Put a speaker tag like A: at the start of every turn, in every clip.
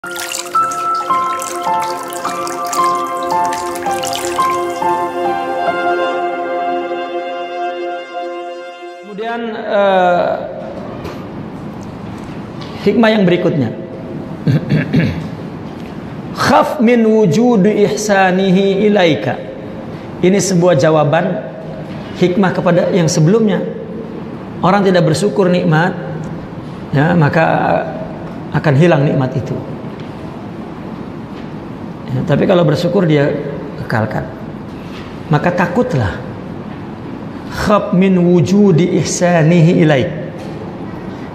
A: Kemudian hikmah yang berikutnya, khaf min wujudi ihsanihi ilaika. Ini sebuah jawaban hikmah kepada yang sebelumnya. Orang tidak bersyukur nikmat, ya, maka akan hilang nikmat itu. Ya, tapi kalau bersyukur dia kekalkan. Maka takutlah, khaf min wujudi ihsanihi ilaik.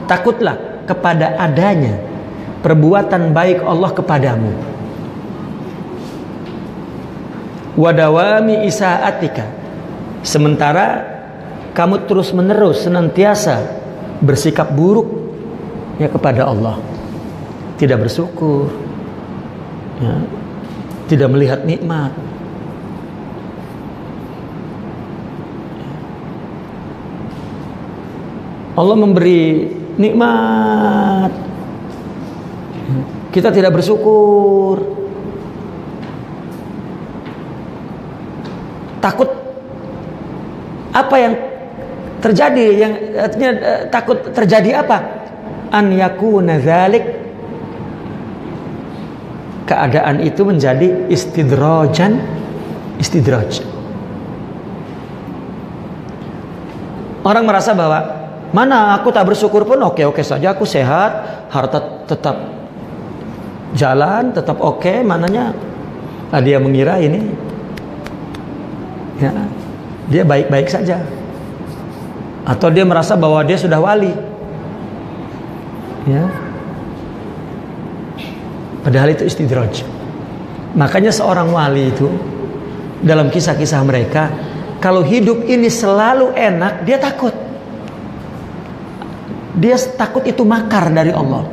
A: Takutlah kepada adanya perbuatan baik Allah kepadamu. Wadawami isaatika. Sementara kamu terus menerus senantiasa bersikap buruk ya kepada Allah, tidak bersyukur, ya, tidak melihat nikmat. Allah memberi nikmat, kita tidak bersyukur, takut apa yang terjadi, yang artinya takut terjadi apa? An yakuna dzalik, keadaan itu menjadi istidraj. Orang merasa bahwa mana aku tak bersyukur pun oke-oke saja, aku sehat, harta tetap jalan, tetap oke, mananya dia mengira ini ya, dia baik-baik saja. Atau dia merasa bahwa dia sudah wali, ya. Padahal itu istidraj. Makanya seorang wali itu dalam kisah-kisah mereka, kalau hidup ini selalu enak, dia takut. Dia takut itu makar dari Allah.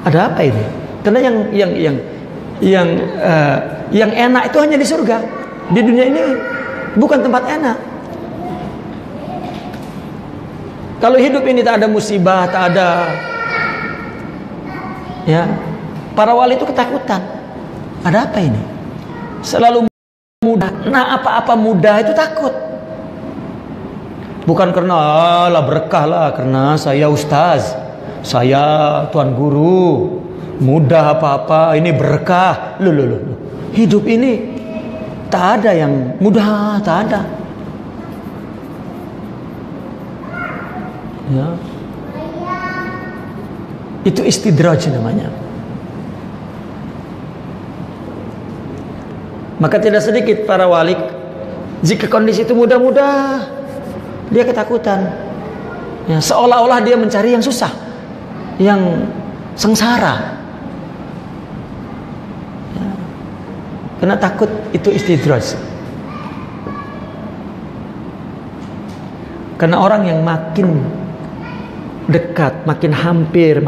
A: Ada apa ini? Karena yang enak itu hanya di surga. Di dunia ini bukan tempat enak. Kalau hidup ini tak ada musibah, tak ada, ya, para wali itu ketakutan. Ada apa ini? Selalu mudah. Nah, apa-apa mudah itu takut. Bukan karena lah berkah lah, karena saya ustaz, saya tuan guru, mudah apa-apa, ini berkah. Loh. Hidup ini tak ada yang mudah, tak ada. Ya. Itu istidraj namanya. Maka tidak sedikit para wali, jika kondisi itu mudah-mudah, dia ketakutan, ya, seolah-olah dia mencari yang susah, yang sengsara, ya, karena takut itu istidraj. Karena orang yang makin dekat, makin hampir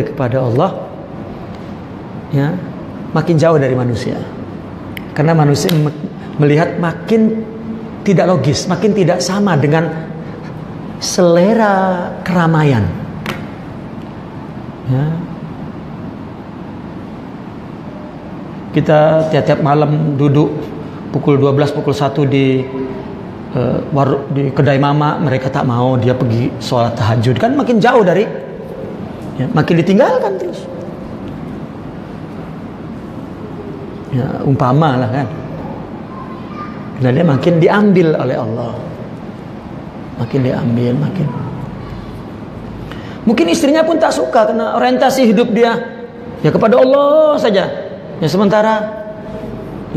A: kepada Allah, ya, makin jauh dari manusia. Karena manusia melihat makin tidak logis, makin tidak sama dengan selera keramaian. Ya. Kita tiap-tiap malam duduk pukul 12, pukul 1 di kedai mama, mereka tak mau, dia pergi sholat tahajud. Kan makin jauh dari, ya, makin ditinggalkan terus. Ya, umpama lah kan. Dan dia makin diambil oleh Allah, makin diambil, makin. Mungkin istrinya pun tak suka karena orientasi hidup dia ya kepada Allah saja. Ya sementara,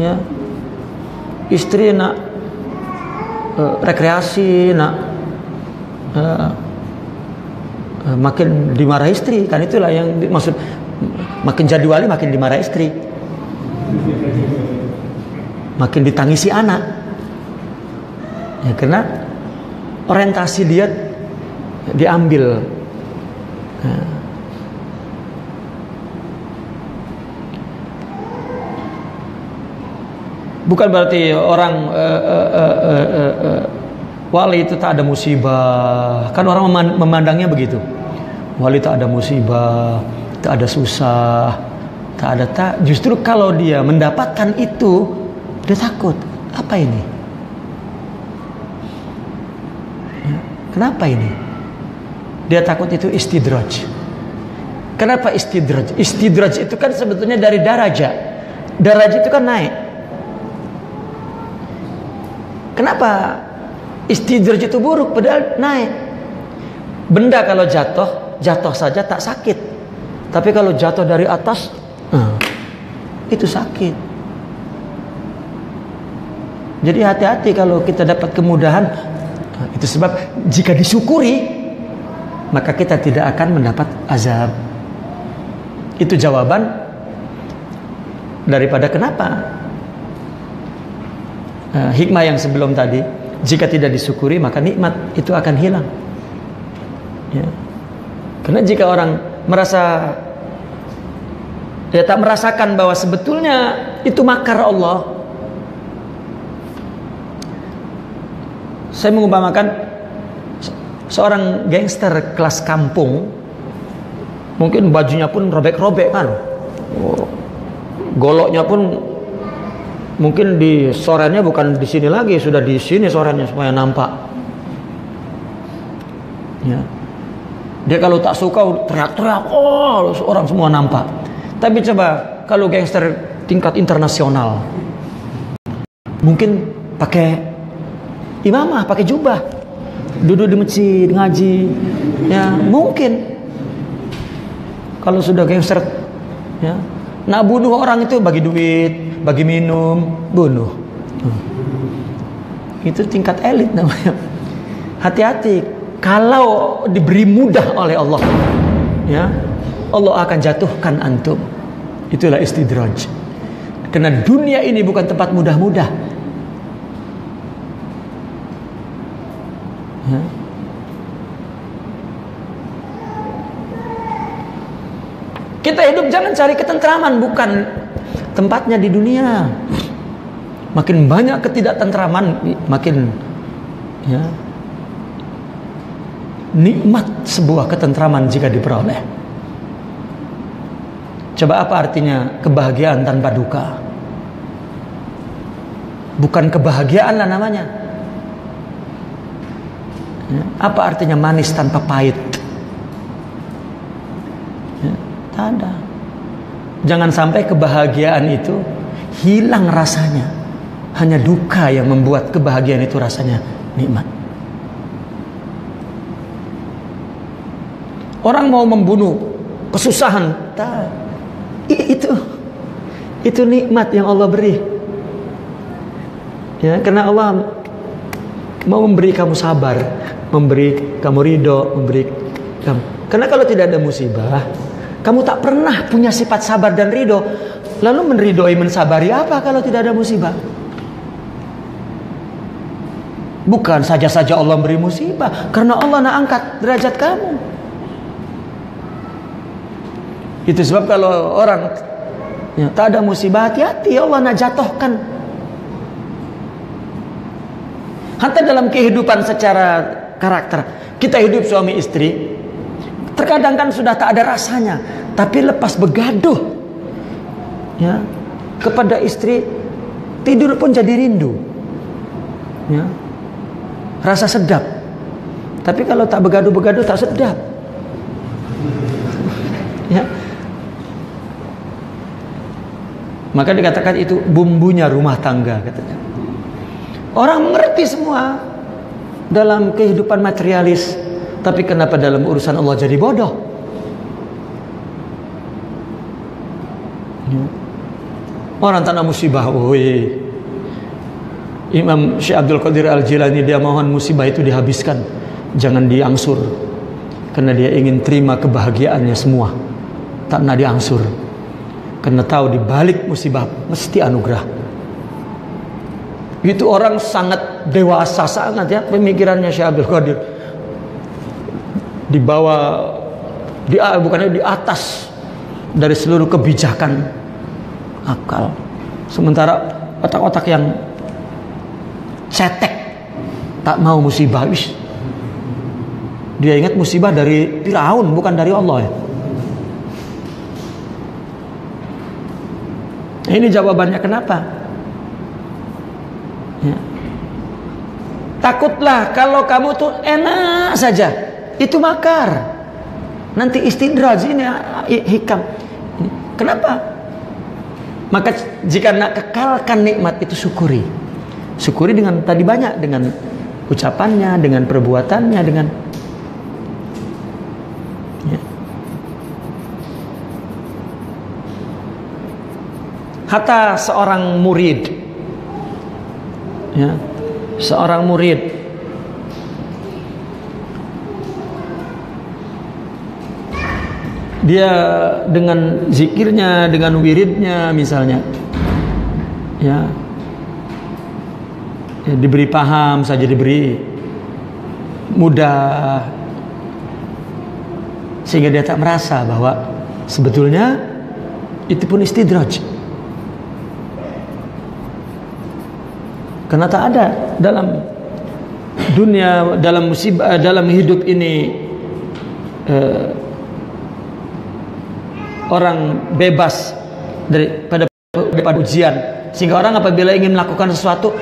A: ya, istri nak rekreasi, nak makin dimarahi istri, kan itulah yang dimaksud. Makin jadi wali makin dimarahi istri, makin ditangisi anak, ya, karena orientasi dia diambil. Ya. Bukan berarti orang wali itu tak ada musibah. Kan orang memandangnya begitu. wali tak ada musibah, tak ada susah, tak ada tak. Justru kalau dia mendapatkan itu, dia takut. Apa ini? Ya, kenapa ini? Dia takut itu istidraj. Kenapa istidraj? Istidraj itu kan sebetulnya dari daraja. Daraja itu kan naik. Kenapa istidraj itu buruk padahal naik? Benda kalau jatuh saja tak sakit. Tapi kalau jatuh dari atas, itu sakit. Jadi hati-hati kalau kita dapat kemudahan. Itu sebab jika disyukuri, maka kita tidak akan mendapat azab. Itu jawaban daripada kenapa hikmah yang sebelum tadi. Jika tidak disyukuri, maka nikmat itu akan hilang. Ya. Karena jika orang merasa, dia tak merasakan bahwa sebetulnya itu makar Allah. Saya mengumpamakan seorang gangster kelas kampung, mungkin bajunya pun robek-robek kan, goloknya pun mungkin di sorannya bukan di sini lagi, sudah di sini sorannya supaya nampak. Ya. Dia kalau tak suka teriak-teriak, orang semua nampak. Tapi coba kalau gangster tingkat internasional, mungkin pakai imamah, pakai jubah, duduk di masjid ngaji, ya mungkin. Kalau sudah gangster, ya, nak bunuh orang itu bagi duit, bagi minum, bunuh. Itu tingkat elit namanya. Hati-hati, kalau diberi mudah oleh Allah, ya, Allah akan jatuhkan antum. Itulah istidraj. Karena dunia ini bukan tempat mudah-mudah. Ya. Kita hidup jangan cari ketentraman, bukan tempatnya di dunia. Makin banyak ketidaktentraman, makin ya, nikmat sebuah ketentraman jika diperoleh. Coba apa artinya kebahagiaan tanpa duka? Bukan kebahagiaan lah namanya. Ya, apa artinya manis tanpa pahit? Ada. Jangan sampai kebahagiaan itu hilang rasanya. Hanya duka yang membuat kebahagiaan itu rasanya nikmat. Orang mau membunuh, kesusahan, itu nikmat yang Allah beri. Ya, karena Allah mau memberi kamu sabar, memberi kamu ridho, memberi kamu. Karena kalau tidak ada musibah, kamu tak pernah punya sifat sabar dan ridho. Lalu menridhoi, mensabari apa kalau tidak ada musibah? Bukan saja-saja Allah beri musibah, karena Allah nak angkat derajat kamu. Itu sebab kalau orang ya, tak ada musibah, hati-hati, Allah nak jatuhkan. Hatta dalam kehidupan secara karakter, kita hidup suami istri, terkadang kan sudah tak ada rasanya, tapi lepas begaduh, ya, kepada istri, tidur pun jadi rindu, ya, rasa sedap. Tapi kalau tak begaduh-begaduh tak sedap, ya. Maka dikatakan itu bumbunya rumah tangga, katanya. Orang mengerti semua dalam kehidupan materialis. Tapi kenapa dalam urusan Allah jadi bodoh? Orang tanah musibah, Imam Syekh Abdul Qadir Al-Jilani dia mohon musibah itu dihabiskan, jangan diangsur, karena dia ingin terima kebahagiaannya semua, tak pernah diangsur, karena tahu di balik musibah mesti anugerah. Itu orang sangat dewasa sangat ya pemikirannya Syekh Abdul Qadir. Di bawah, bukannya di atas dari seluruh kebijakan akal. Sementara otak-otak yang cetek tak mau musibah, Dia ingat musibah dari Firaun, bukan dari Allah ya. Ini jawabannya kenapa? Ya. Takutlah kalau kamu tuh enak saja, itu makar. Nanti istidraj, ini hikam. Kenapa? Maka jika nak kekalkan nikmat itu syukuri. Syukuri dengan tadi banyak, dengan ucapannya, dengan perbuatannya, dengan ya. Hatta seorang murid, ya, seorang murid dia dengan zikirnya, dengan wiridnya misalnya, ya, ya diberi paham saja, diberi mudah, sehingga dia tak merasa bahwa sebetulnya itu pun istidraj. Karena tak ada dalam dunia, dalam musibah, dalam hidup ini orang bebas daripada ujian. Sehingga orang apabila ingin melakukan sesuatu,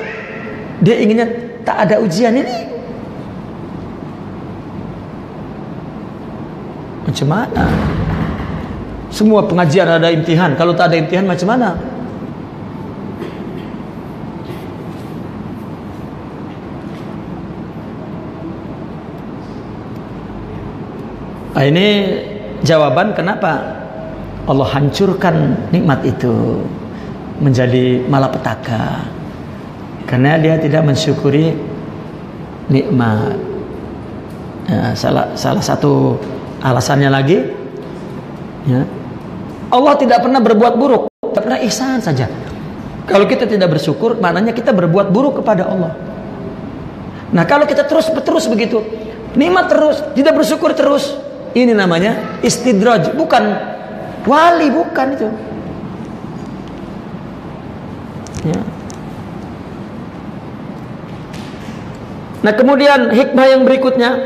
A: dia inginnya tak ada ujian ini. Macam mana? Semua pengajian ada imtihan. Kalau tak ada imtihan macam mana? Nah, ini jawaban kenapa Allah hancurkan nikmat itu menjadi malapetaka, karena dia tidak mensyukuri nikmat. Ya, salah satu alasannya lagi, ya, Allah tidak pernah berbuat buruk, tidak pernah ihsan saja. Kalau kita tidak bersyukur, maknanya kita berbuat buruk kepada Allah. Nah, kalau kita terus begitu, nikmat terus, tidak bersyukur terus, ini namanya istidraj, bukan wali, bukan itu. Ya. Nah, kemudian hikmah yang berikutnya,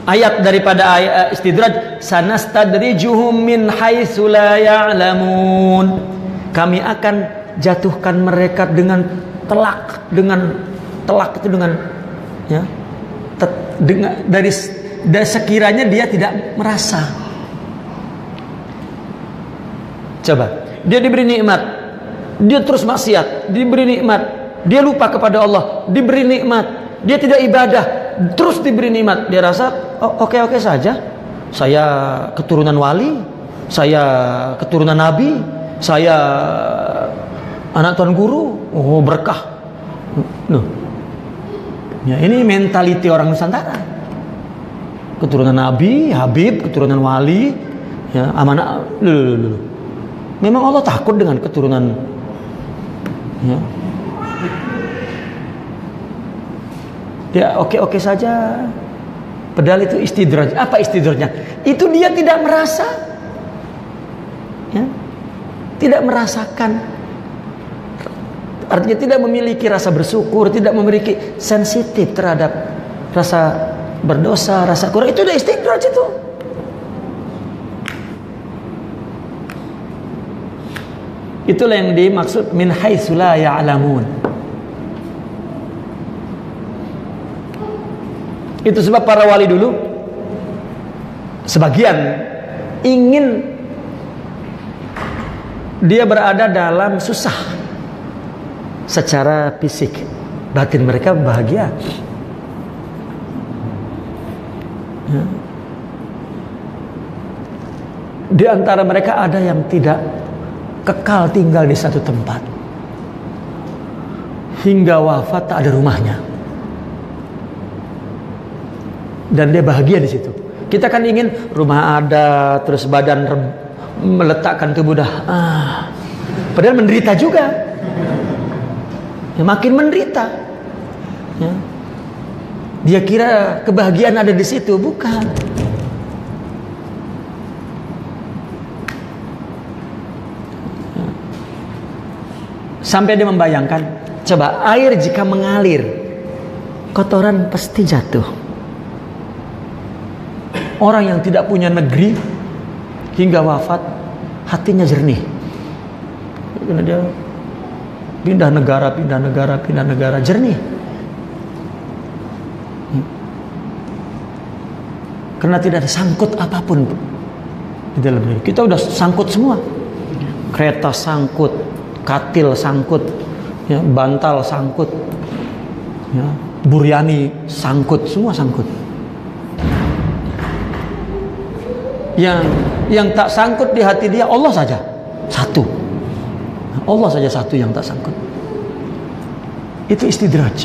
A: ayat daripada ayat istidraj, sanastadrijuhum min haitsu la ya'lamun. Kami akan jatuhkan mereka dengan telak itu dengan ya, dari sekiranya dia tidak merasa. Coba, dia diberi nikmat, dia terus maksiat, diberi nikmat, dia lupa kepada Allah, diberi nikmat, dia tidak ibadah, terus diberi nikmat, dia rasa oke saja. Saya keturunan wali, saya keturunan nabi, saya anak tuan guru, oh berkah. Loh. Ya, ini mentaliti orang Nusantara. Keturunan nabi, habib, keturunan wali, ya, amanah. Memang Allah takut dengan keturunan, ya. Ya oke saja. Padahal itu istidraj. Apa istidrajnya? Itu dia tidak merasa, ya, tidak merasakan. Artinya tidak memiliki rasa bersyukur, tidak memiliki sensitif terhadap rasa berdosa, rasa kurang. Itu udah istidraj itu. Itulah yang dimaksud min haitsu la ya'lamun. Itu sebab para wali dulu sebagian ingin dia berada dalam susah secara fisik, batin mereka bahagia. Ya. Di antara mereka ada yang tidak kekal tinggal di satu tempat, hingga wafat tak ada rumahnya, dan dia bahagia di situ. Kita kan ingin rumah ada, terus badan meletakkan tubuh dah, padahal menderita juga, ya, makin menderita. Ya. Dia kira kebahagiaan ada di situ, bukan. Ya. Sampai dia membayangkan, coba air jika mengalir kotoran pasti jatuh. Orang yang tidak punya negeri hingga wafat, hatinya jernih. Karena dia pindah negara, jernih. Karena tidak ada sangkut apapun di dalam diri. Kita udah sangkut semua. Kereta sangkut, katil sangkut, ya, bantal sangkut, ya, buriani sangkut, semua sangkut. Yang tak sangkut di hati dia Allah saja satu. Allah saja satu yang tak sangkut. Itu istidraj.